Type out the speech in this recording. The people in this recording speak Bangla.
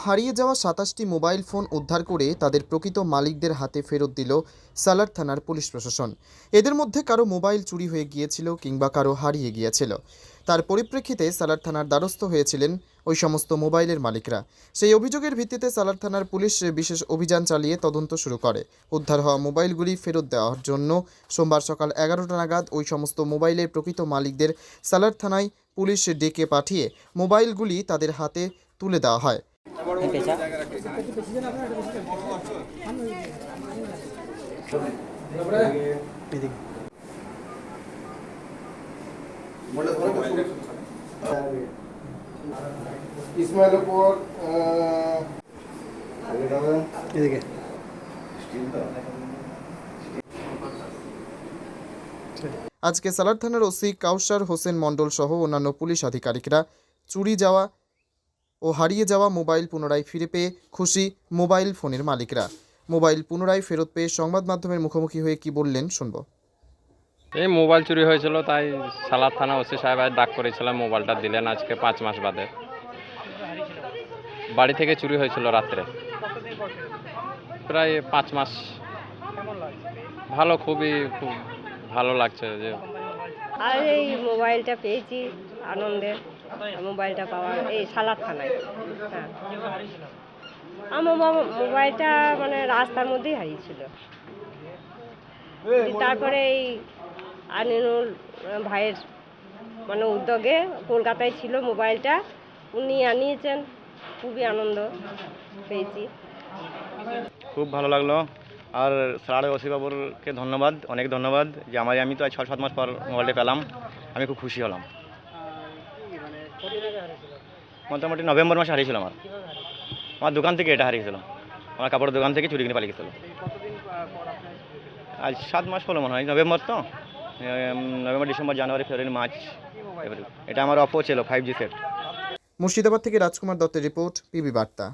হারিয়ে যাওয়া ২৭টি মোবাইল ফোন উদ্ধার করে তাদের প্রকৃত মালিকদের হাতে ফেরত দিল সালার থানার পুলিশ প্রশাসন। এদের মধ্যে কারো মোবাইল চুরি হয়ে গিয়েছিল কিংবা কারো হারিয়ে গিয়েছিল। তার পরিপ্রেক্ষিতে সালার থানার দ্বারস্থ হয়েছিলেন ওই সমস্ত মোবাইলের মালিকরা। সেই অভিযোগের ভিত্তিতে সালার থানার পুলিশ বিশেষ অভিযান চালিয়ে তদন্ত শুরু করে। উদ্ধার হওয়া মোবাইলগুলি ফেরত দেওয়ার জন্য সোমবার সকাল 11টা নাগাদ ওই সমস্ত মোবাইলের প্রকৃত মালিকদের সালার থানায় পুলিশ ডেকে পাঠিয়ে মোবাইলগুলি তাদের হাতে তুলে দেওয়া হয়। ইসমাইলের পর এদিকে আজকে সালার থানার ওসি কাউসার হোসেন মণ্ডল সহ অন্যান্য পুলিশ আধিকারিকরা চুরি যাওয়া ও হারিয়ে যাওয়া মোবাইল পুনরায় ফিরে পেয়ে খুশি মোবাইল ফোনের মালিকরা। মোবাইল পুনরায় ফেরত পেয়ে সংবাদ মাধ্যমের মুখোমুখি হয়ে কি বললেন শুনব। এই মোবাইল চুরি হয়েছিল, তাই সালার থানা ওসি সাহেব ডাক করেছিলাম, মোবাইলটা দিলেন আজকে 5 মাস বাদে। বাড়ি থেকে চুরি হয়েছিল রাত্রে, প্রায় 5 মাস। ভালো, খুব ভালো লাগছে যে আর এই মোবাইলটা পেয়েছি আনন্দে। মোবাইলটা পাওয়ার এই সালার থানায়। হ্যাঁ, আমার মোবাইলটা মানে রাস্তার মধ্যেই হারিয়েছিল। তারপরে এই আনিনুল ভাইয়ের মানে উদ্যোগে কলকাতায় ছিল মোবাইলটা, উনি আনিয়েছেন। খুবই আনন্দ পেয়েছি, খুব ভালো লাগলো। আর স্যার ওসি বাবুরকে ধন্যবাদ, অনেক ধন্যবাদ যে আমি তো 6-7 মাস পর মোবাইলটা পেলাম। আমি খুব খুশি হলাম। মোটামুটি নভেম্বর মাসে হারিয়েছিল আমার দোকান থেকে এটা হারিয়েছিল। আমার কাপড়ের দোকান থেকে চুরি কিনে পালিয়ে গেছিল। আজ 7 মাস হলো মনে হয়। নভেম্বর তো, নভেম্বর, ডিসেম্বর, জানুয়ারি, ফেব্রুয়ারি, মার্চ, এটা আমার অপো ছিল 5G সেট। মুর্শিদাবাদ থেকে রাজকুমার দত্তের রিপোর্ট, পিবি বার্তা।